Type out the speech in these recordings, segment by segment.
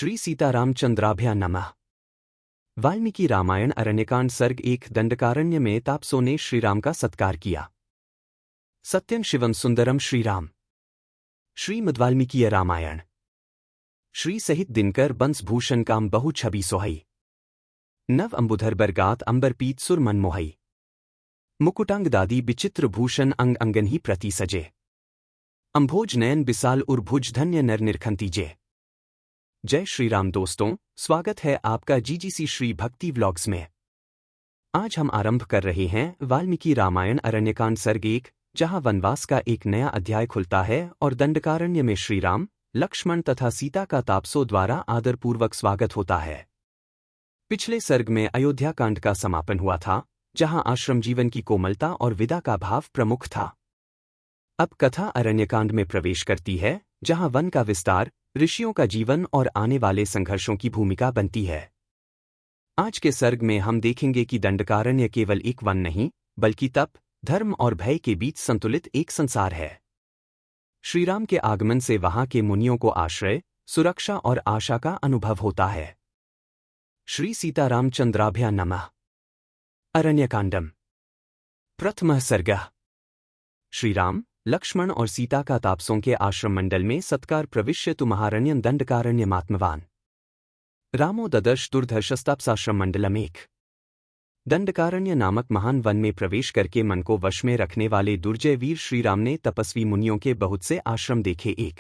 श्री सीतारामचंद्राभ्या नमः। वाल्मीकि रामायण अरण्यकांड सर्ग 1। दंडकारण्य में तापसों ने श्रीराम का सत्कार किया। सत्यं शिवम सुंदरम श्रीराम। श्रीमद्वाल्मीकीय रामायण। श्री सहित दिनकर बंसभूषण काम बहु छवि सोहई। नव अंबुधर बरगात अंबर पीत सुर मन मोहई। मुकुटांग दादी विचित्र भूषण अंग अंगन ही प्रति सजे। अंभोज नयन बिसाल उर्भुज धन्य नर निरखंतीजे। जय श्री राम दोस्तों, स्वागत है आपका जीजीसी श्री भक्ति व्लॉग्स में। आज हम आरंभ कर रहे हैं वाल्मीकि रामायण अरण्यकांड सर्ग 1, जहां वनवास का एक नया अध्याय खुलता है और दंडकारण्य में श्री राम, लक्ष्मण तथा सीता का तापसों द्वारा आदरपूर्वक स्वागत होता है। पिछले सर्ग में अयोध्या कांड का समापन हुआ था, जहां आश्रम जीवन की कोमलता और विदा का भाव प्रमुख था। अब कथा अरण्यकांड में प्रवेश करती है, जहां वन का विस्तार, ऋषियों का जीवन और आने वाले संघर्षों की भूमिका बनती है। आज के सर्ग में हम देखेंगे कि दंडकारण्य केवल एक वन नहीं, बल्कि तप, धर्म और भय के बीच संतुलित एक संसार है। श्रीराम के आगमन से वहां के मुनियों को आश्रय, सुरक्षा और आशा का अनुभव होता है। श्री सीतारामचंद्राभ्या नमः। अरण्यकांडम। प्रथमः सर्गः। श्रीराम, लक्ष्मण और सीता का तापसों के आश्रम मंडल में सत्कार प्रविश्य तु महारण्यं दंडकारण्यमात्मवान। रामो ददर्श दुर्धर्षस्तापसाश्रम मंडलम 1। दंडकारण्य नामक महान वन में प्रवेश करके मन को वश में रखने वाले दुर्जय वीर श्रीराम ने तपस्वी मुनियों के बहुत से आश्रम देखे। 1।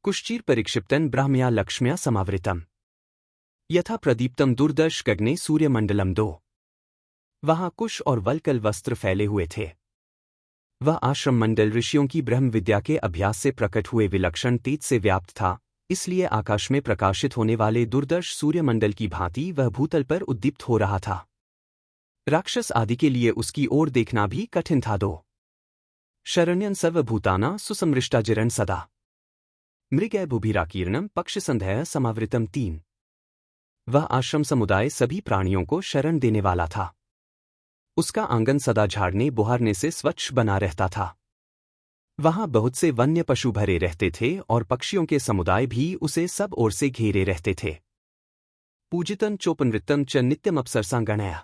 कुश्चीर परिक्षिप्तन ब्राह्मया लक्ष्म्या समावृतम यथा प्रदीप्तम दुर्दर्श गगने सूर्यमंडलम 2। वहां कुश और वल्कल वस्त्र फैले हुए थे। वह आश्रम मंडल ऋषियों की ब्रह्म विद्या के अभ्यास से प्रकट हुए विलक्षण तेज से व्याप्त था, इसलिए आकाश में प्रकाशित होने वाले दुर्दर्श सूर्यमंडल की भांति वह भूतल पर उद्दीप्त हो रहा था। राक्षस आदि के लिए उसकी ओर देखना भी कठिन था। 2। शरण्यन सर्वभूताना सुसमृष्टाजिरन सदा मृगय भुभिराकीर्णम पक्ष संध्या समावृतम 3। वह आश्रम समुदाय सभी प्राणियों को शरण देने वाला था। उसका आंगन सदा झाड़ने बुहारने से स्वच्छ बना रहता था। वहां बहुत से वन्य पशु भरे रहते थे और पक्षियों के समुदाय भी उसे सब ओर से घेरे रहते थे। पूजितन चोपनवृत्तम च नित्यम अप्सरसांगणय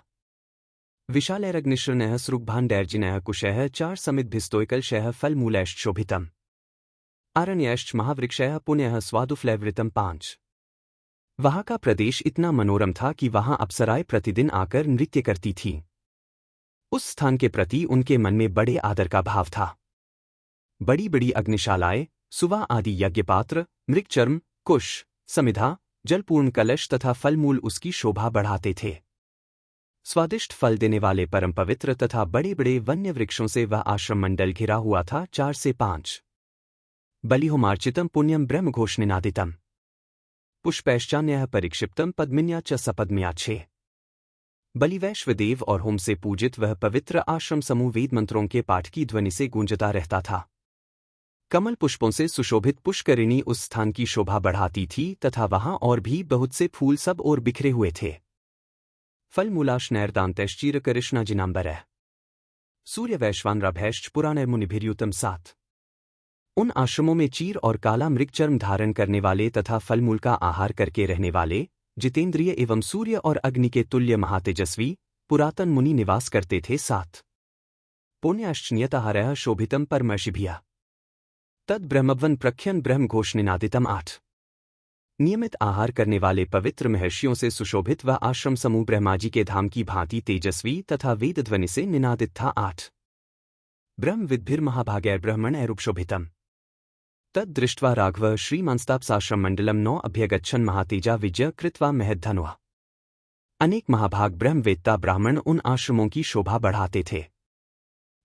विशालैरग्निश्रनः सृग्भाण्डैर्जिनः कुशः 4 समिद्भिस्तोयकलशः फलमूलैश्च शोभितम् आरण्यैश्च महावृक्षः पुण्यः स्वादुफ्लैवृतम 5। वहां का प्रदेश इतना मनोरम था कि वहां अप्सराएं प्रतिदिन आकर नृत्य करती थीं। उस स्थान के प्रति उनके मन में बड़े आदर का भाव था। बड़ी बड़ी अग्निशालाएं, सुवा आदि यज्ञपात्र, मृगचर्म, कुश, समिधा, जलपूर्ण कलश तथा फलमूल उसकी शोभा बढ़ाते थे। स्वादिष्ट फल देने वाले परम पवित्र तथा बड़े बड़े वन्य वृक्षों से वह आश्रम मंडल घिरा हुआ था। 4 से 5। बलिहोमार्चितम पुण्यम ब्रह्मघोष निनादितम पुष्पैश्चान्यः परिक्षिप्तम पद्मिन्या च सपद्म्या 6। बलिवैश्वदेव और होम से पूजित वह पवित्र आश्रम समूह वेद मंत्रों के पाठ की ध्वनि से गूंजता रहता था। कमल पुष्पों से सुशोभित पुष्करिणी उस स्थान की शोभा बढ़ाती थी तथा वहां और भी बहुत से फूल सब ओर बिखरे हुए थे। फलमूलाश्नैर्दान्तैश्चीरकरिष्णाजिनाम्बरः सूर्यवैश्वानराभैश्च पुराणैर्मुनिभिर्युतम 7। उन आश्रमों में चीर और काला मृगचर्म धारण करने वाले तथा फलमूल का आहार करके रहने वाले, जितेंद्रिय एवं सूर्य और अग्नि के तुल्य महातेजस्वी पुरातन मुनि निवास करते थे। 7। पुण्याश्चन्यताहारः शोभितम परमर्षिभिः तद ब्रह्मवन प्रख्यन ब्रह्मघोष निनादितम 8। नियमित आहार करने वाले पवित्र महर्षियों से सुशोभित वह आश्रम समूह ब्रह्माजी के धाम की भांति तेजस्वी तथा वेद ध्वनि से निनादित था। 8। ब्रह्मविद्भिर्महाभागैर्ब्रह्मणैरुपशोभितम् तद दृष्ट्वा राघव श्रीमांस्तापसाश्रम मंडलम 9 अभ्यगच्छन् महातेजा विजय कृत्वा महद्धनुः। अनेक महाभाग ब्रह्मवेत्ता ब्राह्मण उन आश्रमों की शोभा बढ़ाते थे।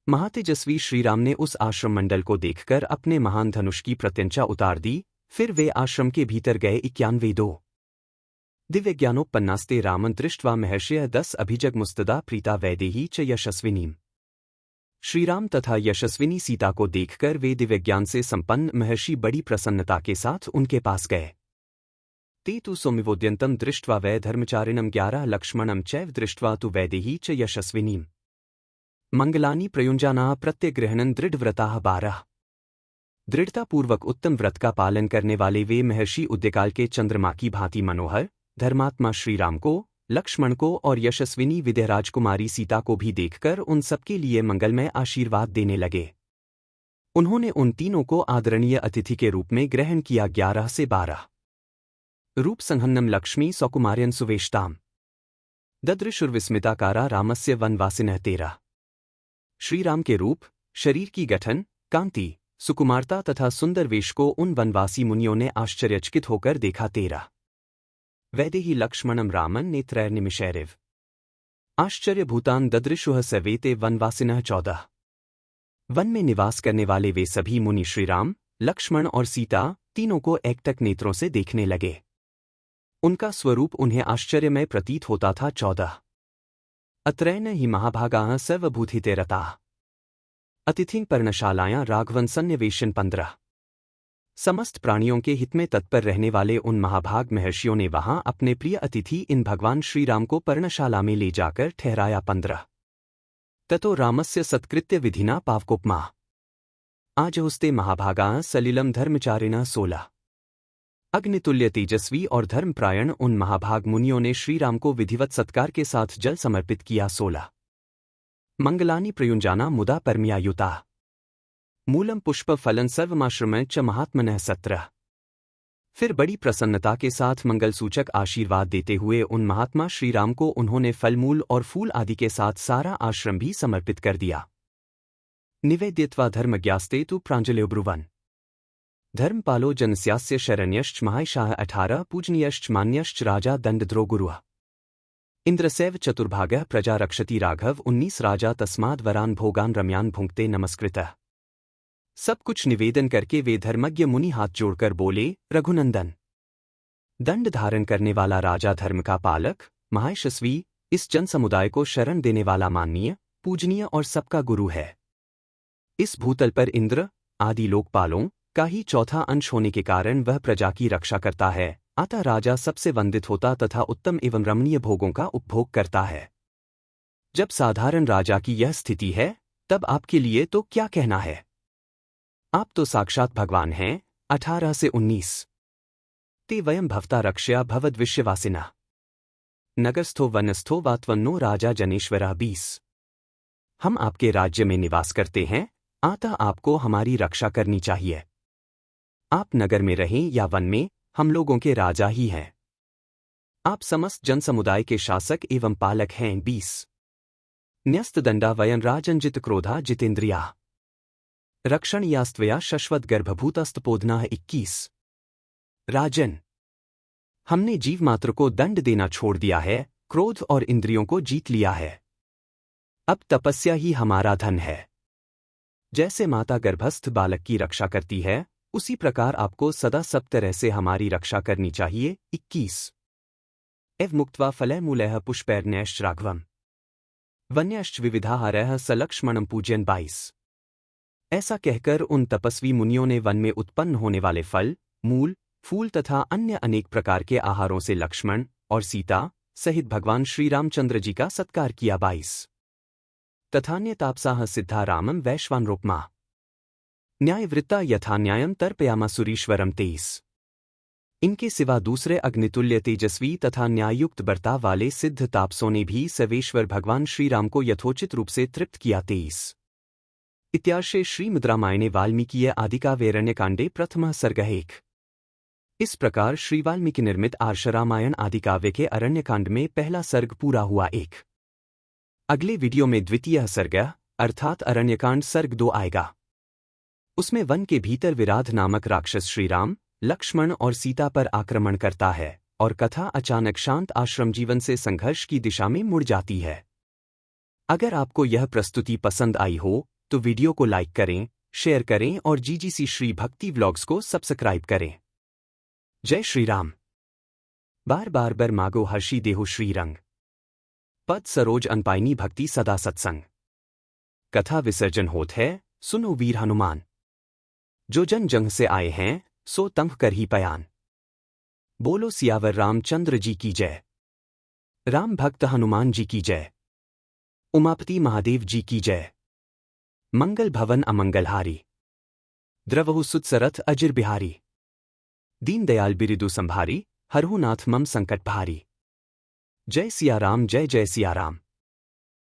महातेजस्वी श्रीराम ने उस आश्रम मंडल को देखकर अपने महान धनुष की प्रत्यंचा उतार दी। फिर वे आश्रम के भीतर गए। 91। 2। दिव्यज्ञानोपन्नास्ते रामं दृष्ट्वा महर्षयः 10 अभिजगमुस्तदा प्रीता वैदेही च यशस्विनीम्। श्रीराम तथा यशस्विनी सीता को देखकर वे दिव्यज्ञान से संपन्न महर्षि बड़ी प्रसन्नता के साथ उनके पास गए। ते तु सौमिवोद्यन्तं दृष्ट्वा वै धर्मचारिणं 11 लक्ष्मणं चैव दृष्ट्वा तु वैदेही च यशस्विनीम् मंगलानि प्रयुञ्जानाः प्रत्यग्रहणं दृढव्रताः 12। दृढ़तापूर्वक उत्तम व्रत का पालन करने वाले वे महर्षि उद्यकाल के चंद्रमा की भांति मनोहर, धर्मात्मा श्रीराम को, लक्ष्मण को और यशस्विनी विद्या राजकुमारी सीता को भी देखकर उन सबके लिए मंगलमय आशीर्वाद देने लगे। उन्होंने उन तीनों को आदरणीय अतिथि के रूप में ग्रहण किया। 11 से 12 रूप संहन्नम लक्ष्मी सौकुमार्यन सुवेशताम ददृशुर्विस्मिताकारा रामस्य वनवासिनः 13 श्रीराम के रूप, शरीर की गठन, कांति, सुकुमारता तथा सुंदर वेश को उन वनवासी मुनियों ने आश्चर्यचकित होकर देखा। 13 वैदेही लक्ष्मणम रामन नेत्रैर्निमिषैरिव आश्चर्यभूतान ददृशुः सवेते वनवासिनः 14 वन में निवास करने वाले वे सभी मुनि श्रीराम, लक्ष्मण और सीता तीनों को एकटक नेत्रों से देखने लगे। उनका स्वरूप उन्हें आश्चर्यमय प्रतीत होता था। 14 अत्रैन हि महाभागाः सर्वभूतिते रताः अतिथिं पर्णशालायां राघवन सन्निवेशन 15 समस्त प्राणियों के हित में तत्पर रहने वाले उन महाभाग महर्षियों ने वहां अपने प्रिय अतिथि इन भगवान श्रीराम को पर्णशाला में ले जाकर ठहराया। 15 ततो रामस्य सत्कृत्य विधिना पावकोपमा आजहुस्ते महाभागाः सलिलम धर्मचारिणः 16 अग्नितुल्य तेजस्वी और धर्मप्रायण उन महाभाग मुनियों ने श्रीराम को विधिवत सत्कार के साथ जल समर्पित किया। 16 मंगलानि प्रयुञ्जाना मुदा परम्यायुता मूलम पुष्प फलन सर्वमाश्रम च महात्मनः 17 फिर बड़ी प्रसन्नता के साथ मंगल सूचक आशीर्वाद देते हुए उन महात्मा श्रीराम को उन्होंने फलमूल और फूल आदि के साथ सारा आश्रम भी समर्पित कर दिया। निवेद्यत्वा धर्मज्ञास्ते तु प्राञ्जलियो ब्रुवन् धर्मपालो जनस्यास्य शरण्यश्च महायशाः 18 पूजनीयश्च मान्यश्च राजा दण्डद्रो गुरुः इंद्रसेव चतुर्भागः प्रजा रक्षति राघव 19 राजा तस्माद् वरान भोगान रम्यान भुंक्ते नमस्कृतः सब कुछ निवेदन करके वे धर्मज्ञ मुनि हाथ जोड़कर बोले, रघुनंदन, दंड धारण करने वाला राजा, धर्म का पालक, महायशस्वी, इस जन समुदाय को शरण देने वाला माननीय, पूजनीय और सबका गुरु है। इस भूतल पर इंद्र आदि लोकपालों का ही चौथा अंश होने के कारण वह प्रजा की रक्षा करता है, अतः राजा सबसे वंदित होता तथा उत्तम एवं रमणीय भोगों का उपभोग करता है। जब साधारण राजा की यह स्थिति है, तब आपके लिए तो क्या कहना है। आप तो साक्षात भगवान हैं। 18 से 19 ते वयं भवता रक्ष्या भवद्विश्यवासिनः नगरस्थो वनस्थो वात्वन्नो राजा जनेश्वरः 20 हम आपके राज्य में निवास करते हैं, अतः आपको हमारी रक्षा करनी चाहिए। आप नगर में रहें या वन में, हम लोगों के राजा ही हैं। आप समस्त जन समुदाय के शासक एवं पालक हैं। 20 न्यस्तदंडा वयं राजंजित क्रोधा जितेन्द्रिया रक्षण यास्त्वया शश्वत गर्भभूतस्तपोधना 21 राजन, हमने जीव मात्र को दंड देना छोड़ दिया है, क्रोध और इंद्रियों को जीत लिया है। अब तपस्या ही हमारा धन है। जैसे माता गर्भस्थ बालक की रक्षा करती है, उसी प्रकार आपको सदा सब तरह से हमारी रक्षा करनी चाहिए। 21 एव मुक्त्वा फलैर्मूलैः पुष्पैर्न्यश्च राघवम् वन्यश्च विविधाहारैः स लक्ष्मणं पूजयन् 22 ऐसा कहकर उन तपस्वी मुनियों ने वन में उत्पन्न होने वाले फल, मूल, फूल तथा अन्य अनेक प्रकार के आहारों से लक्ष्मण और सीता सहित भगवान श्री रामचंद्र जी का सत्कार किया। 22 तथान्य तापसाः सिद्धा रामं वैश्वानरोपमा न्यायवृत्ता यथा न्यायं तर्पयामा सुरीश्वरम 23 इनके सिवा दूसरे अग्नितुल्य तेजस्वी तथा न्याययुक्त बर्ताव वाले सिद्ध तापसों ने भी सर्वेश्वर भगवान श्रीराम को यथोचित रूप से तृप्त किया। 23 इत्यार्षे श्रीमद्रामायणे वाल्मीकीय आदिकाव्यरण्यकाण्डे प्रथमः सर्गः 1 इस प्रकार श्री वाल्मीकि निर्मित आर्ष रामायण आदिकाव्य के अरण्यकांड में पहला सर्ग पूरा हुआ। 1 अगले वीडियो में द्वितीय सर्ग अर्थात अरण्यकांड सर्ग 2 आएगा। उसमें वन के भीतर विराध नामक राक्षस श्रीराम, लक्ष्मण और सीता पर आक्रमण करता है और कथा अचानक शांत आश्रम जीवन से संघर्ष की दिशा में मुड़ जाती है। अगर आपको यह प्रस्तुति पसंद आई हो तो वीडियो को लाइक करें, शेयर करें और जीजीसी श्री भक्ति व्लॉग्स को सब्सक्राइब करें। जय श्री राम। बार बार बर मागो हर्षी देहो श्रीरंग पद सरोज अनपाइनी भक्ति सदा सत्संग कथा विसर्जन होत है, सुनो वीर हनुमान। जो जन जंग से आए हैं सो तंग कर ही पयान। बोलो सियावर रामचंद्र जी की जय। राम भक्त हनुमान जी की जय। उमापति महादेव जी की जय। मंगल भवन अमंगलहारी। द्रवहु सुतसरथ अजिर बिहारी। दीनदयाल बिरिदु संभारी, हरहु नाथ मम संकट भारी। जय सिया राम, जय जय सिया राम।